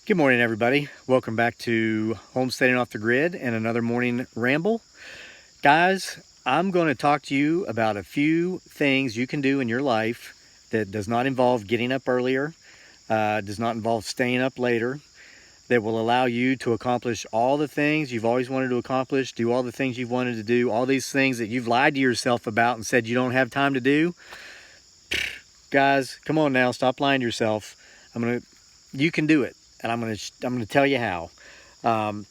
Good morning, everybody. Welcome back to Homesteading Off the Grid and another morning ramble. Guys, I'm going to talk to you about a few things you can do in your life that does not involve getting up earlier, does not involve staying up later, that will allow you to accomplish all the things you've always wanted to accomplish, do all the things you've wanted to do, all these things that you've lied to yourself about and said you don't have time to do. Guys, come on now, stop lying to yourself. You can do it. And I'm going to tell you how. A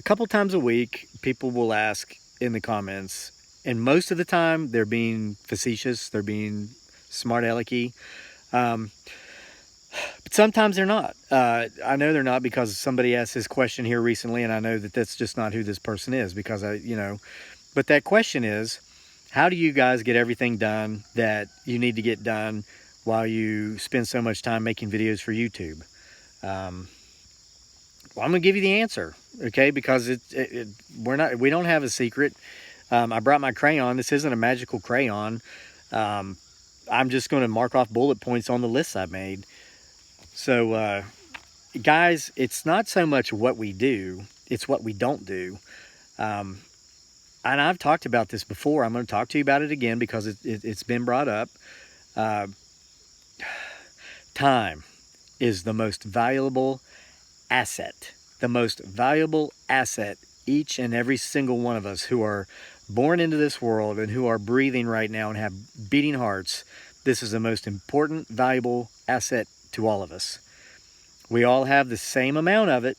couple times a week, people will ask in the comments, and most of the time they're being facetious, they're being smart alecky. But sometimes they're not. I know they're not because somebody asked this question here recently, and I know that that's just not who this person is because But that question is, how do you guys get everything done that you need to get done while you spend so much time making videos for YouTube? Well, I'm gonna give you the answer, okay? Because we don't have a secret. I brought my crayon. This isn't a magical crayon. I'm just going to mark off bullet points on the lists I made. So, guys, it's not so much what we do; it's what we don't do. And I've talked about this before. I'm going to talk to you about it again because it's been brought up. Time is the most valuable asset. The most valuable asset each and every single one of us who are born into this world and who are breathing right now and have beating hearts. This is the most important, valuable asset to all of us. We all have the same amount of it.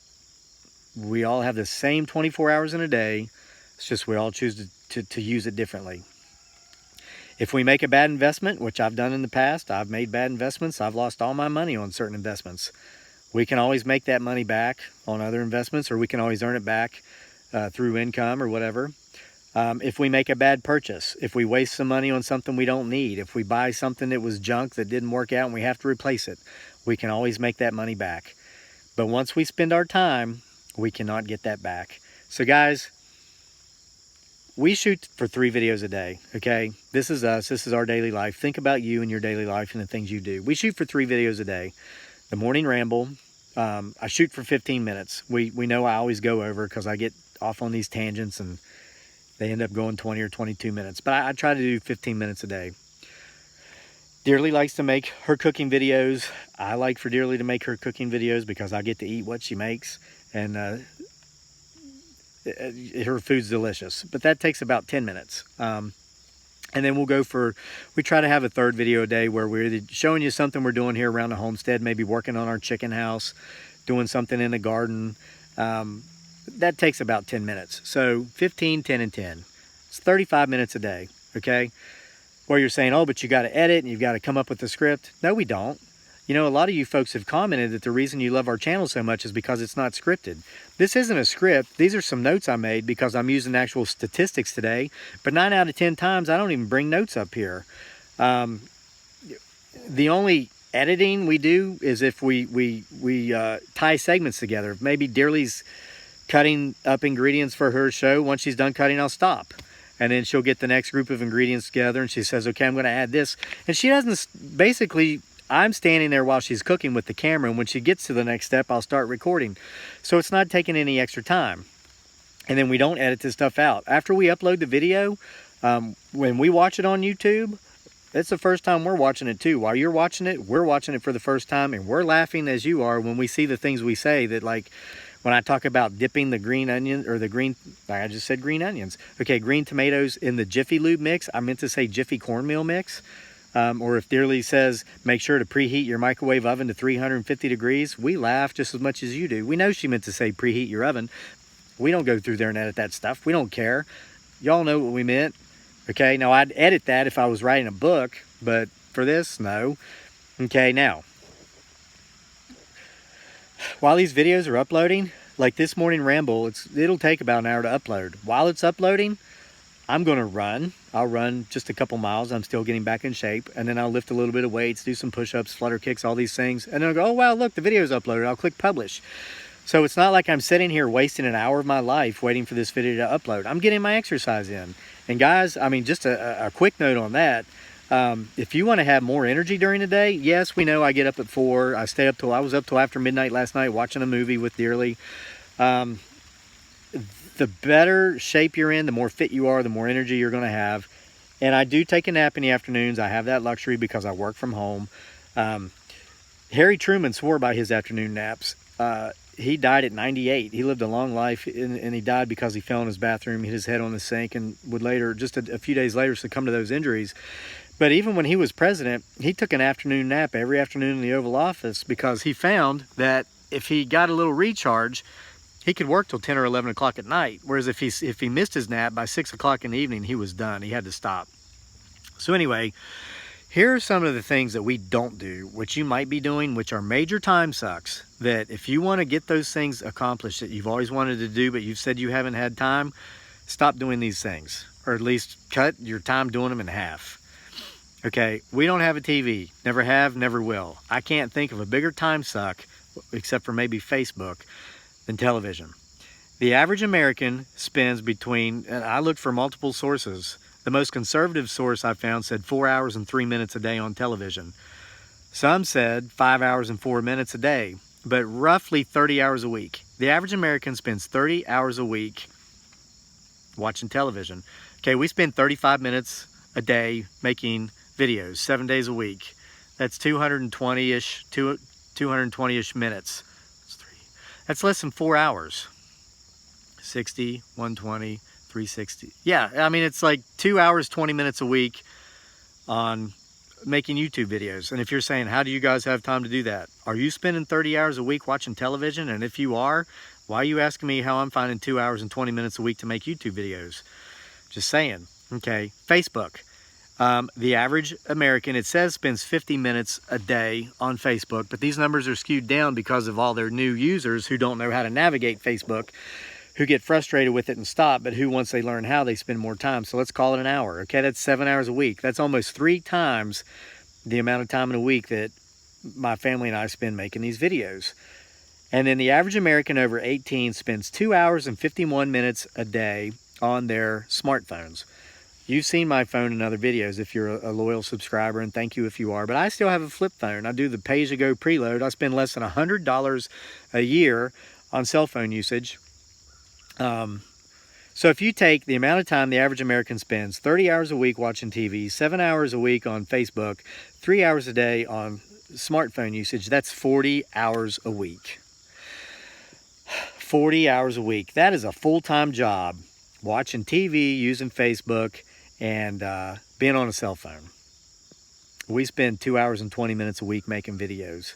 We all have the same 24 hours in a day. It's just we all choose to use it differently. If we make a bad investment, which I've done in the past, I've made bad investments. I've lost all my money on certain investments. We can always make that money back on other investments, or we can always earn it back through income or whatever. If we make a bad purchase, if we waste some money on something we don't need, if we buy something that was junk that didn't work out and we have to replace it, we can always make that money back. But once we spend our time, we cannot get that back. So guys, we shoot for 3 videos a day, okay? This is us. This is our daily life. Think about you and your daily life and the things you do. We shoot for 3 videos a day. The morning ramble, I shoot for 15 minutes. We know I always go over because I get off on these tangents and they end up going 20 or 22 minutes. But I try to do 15 minutes a day. Dearly likes to make her cooking videos. I like for Dearly to make her cooking videos because I get to eat what she makes. And her food's delicious, but that takes about 10 minutes. And then we try to have a 3rd video a day where we're either showing you something we're doing here around the homestead, maybe working on our chicken house, doing something in the garden. That takes about 10 minutes. So 15, 10, and 10. It's 35 minutes a day, okay? Where you're saying, oh, but you got to edit and you've got to come up with the script. No, we don't. You know, a lot of you folks have commented that the reason you love our channel so much is because it's not scripted. This isn't a script. These are some notes I made because I'm using actual statistics today. But 9 out of 10 times, I don't even bring notes up here. The only editing we do is if we tie segments together. Maybe Dearly's cutting up ingredients for her show. Once she's done cutting, I'll stop. And then she'll get the next group of ingredients together and she says, okay, I'm going to add this. And she doesn't basically... I'm standing there while she's cooking with the camera, and when she gets to the next step, I'll start recording. So it's not taking any extra time. And then we don't edit this stuff out. After we upload the video, when we watch it on YouTube, it's the first time we're watching it too. While you're watching it, we're watching it for the first time, and we're laughing as you are when we see the things we say that, like, when I talk about dipping the green onion, or I just said green onions. Okay, green tomatoes in the Jiffy Lube mix. I meant to say Jiffy cornmeal mix. Or if Dearly says, make sure to preheat your microwave oven to 350 degrees, we laugh just as much as you do. We know she meant to say preheat your oven. We don't go through there and edit that stuff. We don't care. Y'all know what we meant. Okay, now I'd edit that if I was writing a book, but for this, no. Okay, now, while these videos are uploading, like this morning ramble, it'll take about an hour to upload. While it's uploading, I'm going to run. I'll run just a couple miles. I'm still getting back in shape. And then I'll lift a little bit of weights, do some push-ups, flutter kicks, all these things. And then I'll go, oh, wow, look, the video's uploaded. I'll click publish. So it's not like I'm sitting here wasting an hour of my life waiting for this video to upload. I'm getting my exercise in. And guys, I mean, just a quick note on that. If you want to have more energy during the day, yes, we know I get up at 4. I was up till after midnight last night watching a movie with Dearly. The better shape you're in, the more fit you are, the more energy you're going to have. And I do take a nap in the afternoons. I have that luxury because I work from home. Harry Truman swore by his afternoon naps. He died at 98. He lived a long life, and he died because he fell in his bathroom, hit his head on the sink, and would later, just a few days later, succumb to those injuries. But even when he was president, he took an afternoon nap every afternoon in the Oval Office because he found that if he got a little recharge, he could work till 10 or 11 o'clock at night. Whereas if he missed his nap by 6 o'clock in the evening, he was done. He had to stop. So anyway, here are some of the things that we don't do, which you might be doing, which are major time sucks, that if you want to get those things accomplished that you've always wanted to do, but you've said you haven't had time, stop doing these things, or at least cut your time doing them in half. Okay, we don't have a TV, never have, never will. I can't think of a bigger time suck, except for maybe Facebook, than television. The average American spends between, and I looked for multiple sources, the most conservative source I found said 4 hours and 3 minutes a day on television. Some said 5 hours and 4 minutes a day, but roughly 30 hours a week. The average American spends 30 hours a week watching television. Okay, we spend 35 minutes a day making videos, 7 days a week. That's 220-ish minutes. That's less than 4 hours. 60, 120, 360. Yeah, I mean, it's like 2 hours, 20 minutes a week on making YouTube videos. And if you're saying, how do you guys have time to do that? Are you spending 30 hours a week watching television? And if you are, why are you asking me how I'm finding 2 hours and 20 minutes a week to make YouTube videos? Just saying. Okay, Facebook. The average American, it says, spends 50 minutes a day on Facebook, but these numbers are skewed down because of all their new users who don't know how to navigate Facebook, who get frustrated with it and stop, but who, once they learn how, they spend more time. So let's call it an hour. Okay, that's 7 hours a week. That's almost 3 times the amount of time in a week that my family and I spend making these videos. And then the average American over 18 spends 2 hours and 51 minutes a day on their smartphones. You've seen my phone in other videos if you're a loyal subscriber, and thank you if you are. But I still have a flip phone. I do the pay-as-you-go preload. I spend less than $100 a year on cell phone usage. So if you take the amount of time the average American spends, 30 hours a week watching TV, 7 hours a week on Facebook, 3 hours a day on smartphone usage, that's 40 hours a week. 40 hours a week. That is a full-time job, watching TV, using Facebook, and being on a cell phone. We spend 2 hours and 20 minutes a week making videos.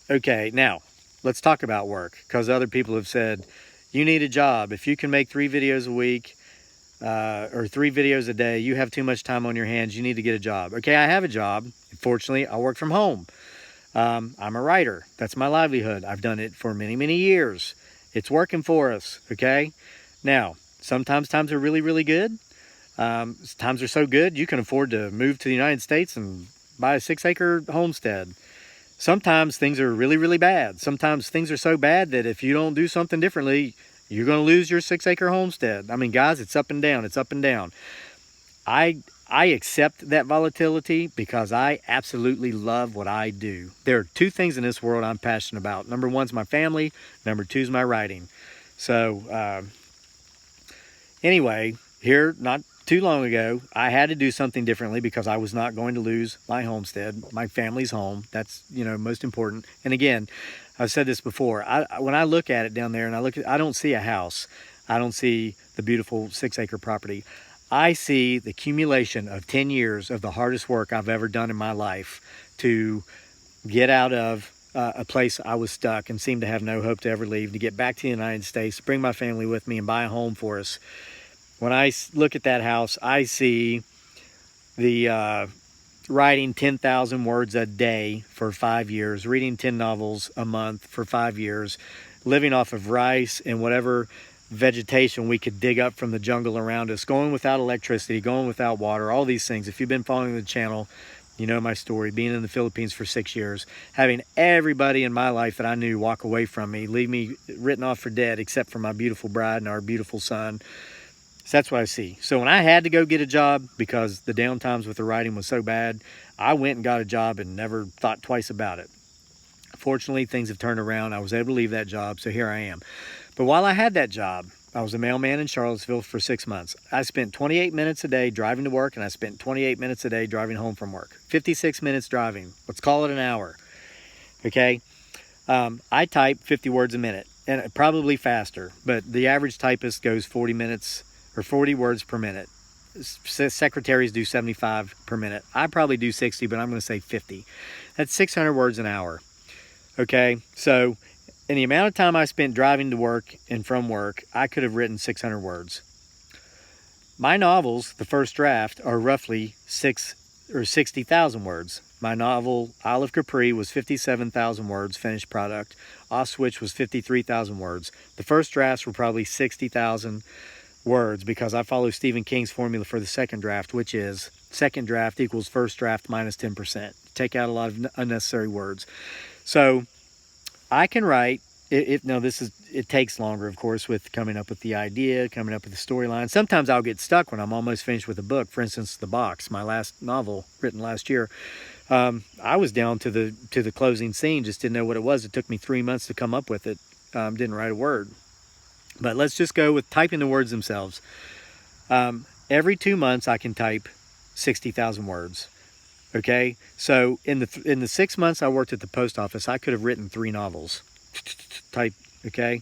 Okay, now let's talk about work, because other people have said you need a job. If you can make 3 videos a week or 3 videos a day, you have too much time on your hands. You need to get a job. Okay, I have a job. Fortunately, I work from home. I'm a writer. That's my livelihood. I've done it for many, many years. It's working for us, okay? Now, sometimes times are really, really good. Times are so good, you can afford to move to the United States and buy a 6-acre homestead. Sometimes things are really, really bad. Sometimes things are so bad that if you don't do something differently, you're going to lose your 6-acre homestead. I mean, guys, it's up and down. It's up and down. I accept that volatility because I absolutely love what I do. There are 2 things in this world I'm passionate about. Number 1's my family. Number 2's my writing. So anyway, here not too long ago, I had to do something differently because I was not going to lose my homestead, my family's home. That's, most important. And again, I've said this before. When I look at it down there and I don't see a house. I don't see the beautiful 6-acre property. I see the accumulation of 10 years of the hardest work I've ever done in my life to get out of a place I was stuck and seemed to have no hope to ever leave, to get back to the United States, bring my family with me, and buy a home for us. When I look at that house, I see the writing 10,000 words a day for 5 years, reading 10 novels a month for 5 years, living off of rice and whatever vegetation we could dig up from the jungle around us, going without electricity, going without water, all these things. If you've been following the channel, you know my story, being in the Philippines for 6 years, having everybody in my life that I knew walk away from me, leave me written off for dead, except for my beautiful bride and our beautiful son. So that's what I see. So when I had to go get a job because the downtimes with the writing was so bad, I went and got a job and never thought twice about it. Fortunately, things have turned around. I was able to leave that job, so here I am. But while I had that job, I was a mailman in Charlottesville for 6 months. I spent 28 minutes a day driving to work, and I spent 28 minutes a day driving home from work. 56 minutes driving. Let's call it an hour. Okay? I type 50 words a minute, and probably faster, but the average typist goes 40 minutes or 40 words per minute. Secretaries do 75 per minute. I probably do 60, but I'm going to say 50. That's 600 words an hour. Okay, so in the amount of time I spent driving to work and from work, I could have written 600 words. My novels, the first draft, are roughly 60,000 words. My novel, Isle of Capri, was 57,000 words, finished product. Off Switch was 53,000 words. The first drafts were probably 60,000 words because I follow Stephen King's formula for the second draft, which is second draft equals first draft minus 10%. Take out a lot of unnecessary words. So I can write. It takes longer, of course, with coming up with the idea, coming up with the storyline. Sometimes I'll get stuck when I'm almost finished with a book. For instance, The Box, my last novel written last year. I was down to the closing scene, just didn't know what it was. It took me 3 months to come up with it. Didn't write a word. But let's just go with typing the words themselves. Every 2 months I can type 60,000 words. Okay, so in the 6 months I worked at the post office, I could have written 3 novels. Type, okay.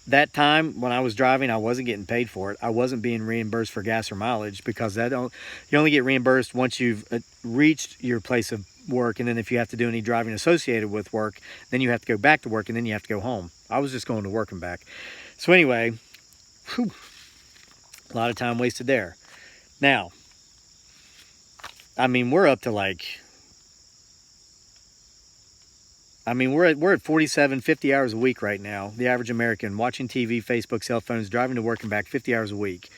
That time when I was driving, I wasn't getting paid for it. I wasn't being reimbursed for gas or mileage because you only get reimbursed once you've reached your place of work, and then if you have to do any driving associated with work, then you have to go back to work, and then you have to go home. I was just going to work and back. So anyway, a lot of time wasted there. Now, I mean, we're up to we're at 47, 50 hours a week right now. The average American watching TV, Facebook, cell phones, driving to work and back 50 hours a week.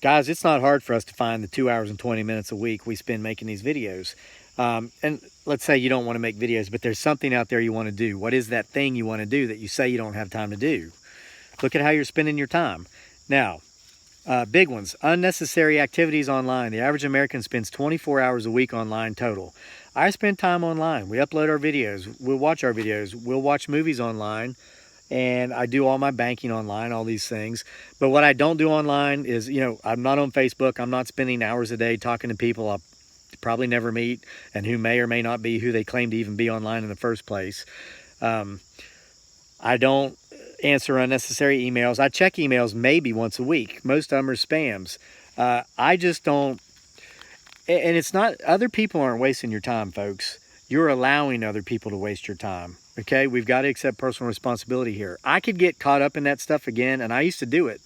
Guys, it's not hard for us to find the 2 hours and 20 minutes a week we spend making these videos. And let's say you don't want to make videos, but there's something out there you want to do. What is that thing you want to do that you say you don't have time to do? Look at how you're spending your time. Now, big ones, unnecessary activities online. The average American spends 24 hours a week online total. I spend time online. We upload our videos. We'll watch our videos. We'll watch movies online. And I do all my banking online, all these things. But what I don't do online is, I'm not on Facebook. I'm not spending hours a day talking to people I'll probably never meet and who may or may not be who they claim to even be online in the first place. I don't answer unnecessary emails. I check emails maybe once a week. Most of them are spams. I just don't. And it's not, other people aren't wasting your time, folks. You're allowing other people to waste your time. Okay, we've got to accept personal responsibility here. I could get caught up in that stuff again, and I used to do it.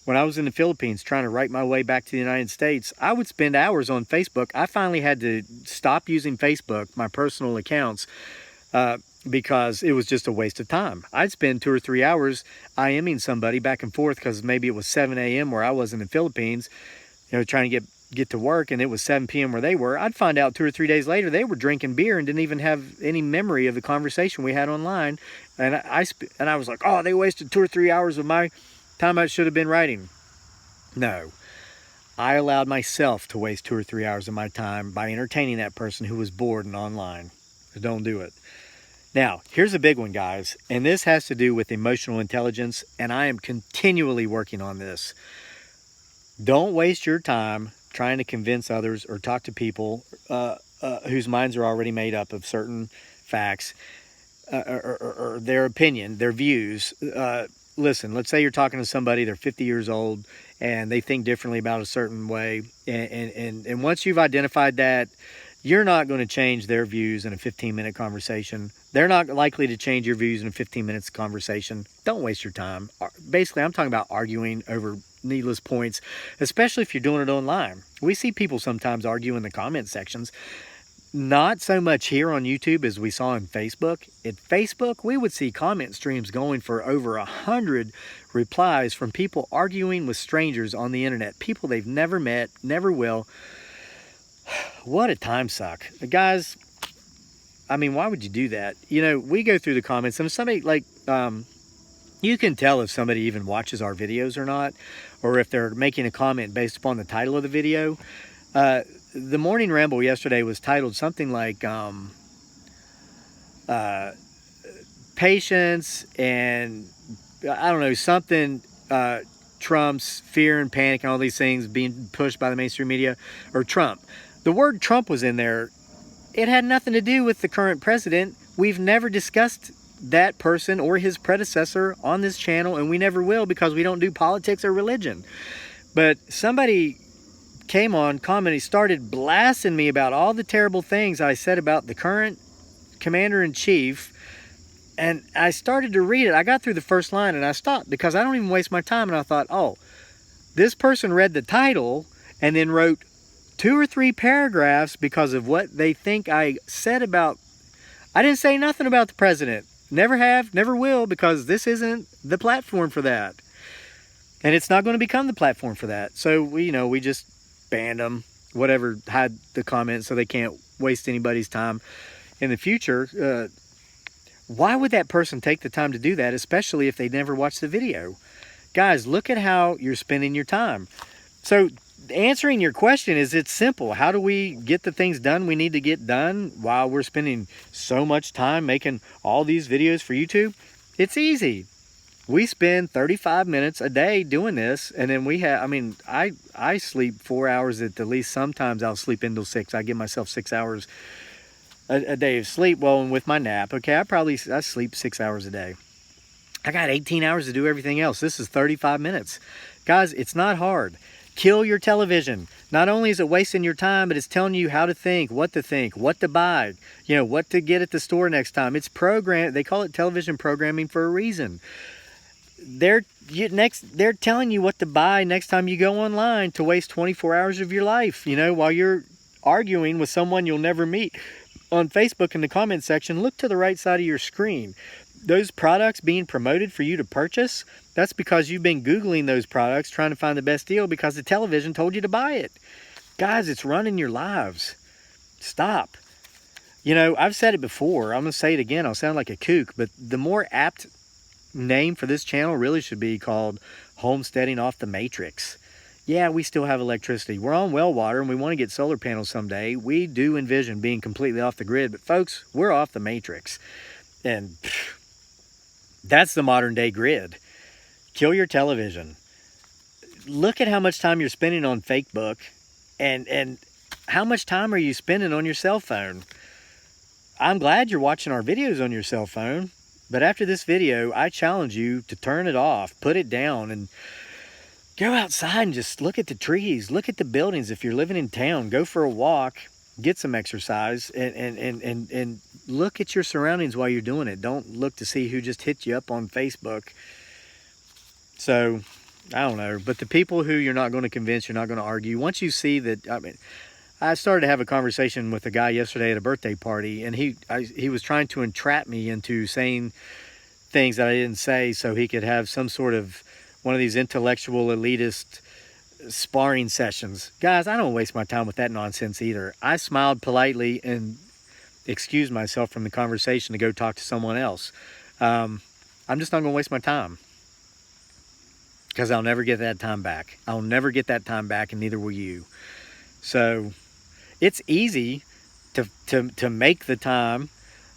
When I was in the Philippines trying to write my way back to the United States, I would spend hours on Facebook. I finally had to stop using Facebook, my personal accounts, because it was just a waste of time. I'd spend 2 or 3 hours IMing somebody back and forth because maybe it was 7 a.m. where I was in the Philippines, trying to get to work, and it was 7 p.m. where they were. I'd find out 2 or 3 days later they were drinking beer and didn't even have any memory of the conversation we had online. And I was like, oh, they wasted 2 or 3 hours of my time I should have been writing. No, I allowed myself to waste 2 or 3 hours of my time by entertaining that person who was bored and online. So don't do it. Now, here's a big one, guys, and this has to do with emotional intelligence, and I am continually working on this. Don't waste your time trying to convince others or talk to people whose minds are already made up of certain facts or their opinion, their views. Listen, let's say you're talking to somebody, they're 50 years old, and they think differently about a certain way. And once you've identified that, you're not going to change their views in a 15-minute conversation. They're not likely to change your views in a 15 minutes conversation. Don't waste your time. Basically, I'm talking about arguing over needless points, especially if you're doing it online. We see people sometimes argue in the comment sections. Not so much here on YouTube as we saw in Facebook. At Facebook, we would see comment streams going for over 100 replies from people arguing with strangers on the internet. People they've never met, never will. What a time suck. Guys, I mean, why would you do that? We go through the comments, and if somebody You can tell if somebody even watches our videos or not, or if they're making a comment based upon the title of the video. The morning ramble yesterday was titled something like patience and I don't know, something Trump's fear and panic and all these things being pushed by the mainstream media, or Trump. The word Trump was in there. It had nothing to do with the current president. We've never discussed that person or his predecessor on this channel, and we never will, because we don't do politics or religion. But somebody came on, commented, started blasting me about all the terrible things I said about the current commander-in-chief. And I started to read it. I got through the first line and I stopped, because I don't even waste my time. And I thought, oh, this person read the title and then wrote 2 or 3 paragraphs because of what they think I said about. I didn't say nothing about the president. Never have, never will, because this isn't the platform for that. And it's not going to become the platform for that. So, we just banned them, whatever, hide the comments so they can't waste anybody's time in the future. Why would that person take the time to do that, especially if they never watched the video? Guys, look at how you're spending your time. So answering your question is, it's simple. How do we get the things done we need to get done while we're spending so much time making all these videos for YouTube? It's easy. We spend 35 minutes a day doing this, and then we have, I sleep 4 hours at the least. Sometimes I'll sleep until 6. I give myself 6 hours a day of sleep. Well, and with my nap, okay, I sleep 6 hours a day. I got 18 hours to do everything else. This is 35 minutes. Guys, it's not hard. Kill your television. Not only is it wasting your time, but it's telling you how to think, what to buy, what to get at the store next time. It's programmed. They call it television programming for a reason. They're telling you what to buy next time you go online to waste 24 hours of your life, while you're arguing with someone you'll never meet on Facebook in the comment section. Look to the right side of your screen. Those products being promoted for you to purchase, that's because you've been Googling those products trying to find the best deal because the television told you to buy it. Guys, it's running your lives. Stop. I've said it before. I'm going to say it again. I'll sound like a kook, but the more apt name for this channel really should be called Homesteading Off the Matrix. Yeah, we still have electricity. We're on well water, and we want to get solar panels someday. We do envision being completely off the grid, but folks, we're off the matrix. And that's the modern day grid. Kill your television. Look at how much time you're spending on Facebook, and how much time are you spending on your cell phone? I'm glad you're watching our videos on your cell phone, but after this video, I challenge you to turn it off, put it down, and go outside and just look at the trees, look at the buildings. If you're living in town, go for a walk, get some exercise, and look at your surroundings while you're doing it. Don't look to see who just hit you up on Facebook. So, I don't know. But the people who you're not going to convince, you're not going to argue. Once you see that, I started to have a conversation with a guy yesterday at a birthday party, and he was trying to entrap me into saying things that I didn't say so he could have some sort of one of these intellectual elitist sparring sessions. Guys, I don't waste my time with that nonsense either. I smiled politely and excused myself from the conversation to go talk to someone else. I'm just not going to waste my time, because I'll never get that time back. I'll never get that time back, and neither will you. So it's easy to make the time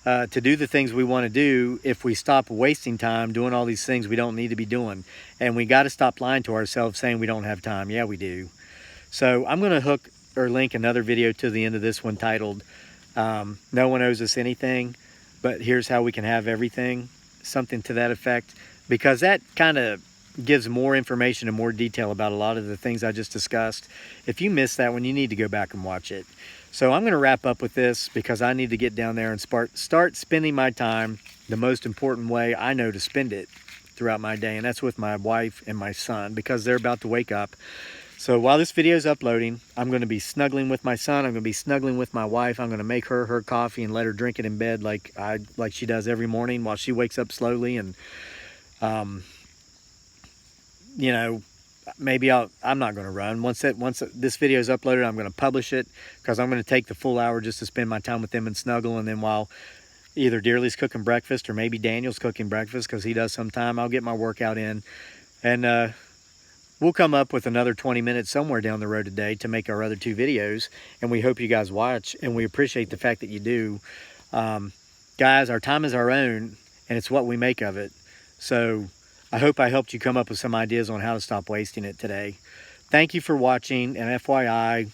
to do the things we want to do if we stop wasting time doing all these things we don't need to be doing. And we got to stop lying to ourselves saying we don't have time. Yeah, we do. So I'm going to hook or link another video to the end of this one titled, No One Owes Us Anything, but Here's How We Can Have Everything. Something to that effect. Because that kind of gives more information and more detail about a lot of the things I just discussed. If you missed that one, you need to go back and watch it. So I'm going to wrap up with this, because I need to get down there and start spending my time the most important way I know to spend it throughout my day, and that's with my wife and my son, because they're about to wake up. So while this video is uploading, I'm going to be snuggling with my son. I'm going to be snuggling with my wife. I'm going to make her coffee and let her drink it in bed like she does every morning while she wakes up slowly. And maybe I'm not going to run. Once this video is uploaded, I'm going to publish it, because I'm going to take the full hour just to spend my time with them and snuggle. And then while either Dearly's cooking breakfast or maybe Daniel's cooking breakfast, because he does sometime. I'll get my workout in, and we'll come up with another 20 minutes somewhere down the road today to make our other 2 videos, and we hope you guys watch, and we appreciate the fact that you do. Guys, our time is our own, and it's what we make of it. So I hope I helped you come up with some ideas on how to stop wasting it today. Thank you for watching, and FYI,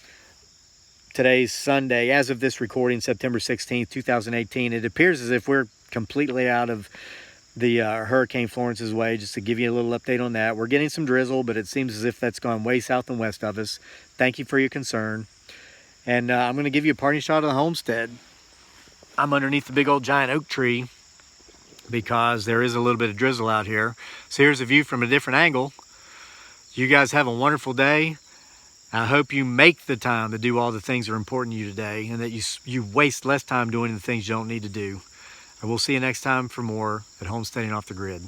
today's Sunday, as of this recording, September 16th, 2018. It appears as if we're completely out of the Hurricane Florence's way. Just to give you a little update on that, we're getting some drizzle, but it seems as if that's gone way south and west of us. Thank you for your concern. And I'm going to give you a parting shot of the homestead. I'm underneath the big old giant oak tree because there is a little bit of drizzle out here. So here's a view from a different angle. You guys have a wonderful day. I hope you make the time to do all the things that are important to you today, and that you waste less time doing the things you don't need to do. And we'll see you next time for more at Homesteading Off the Grid.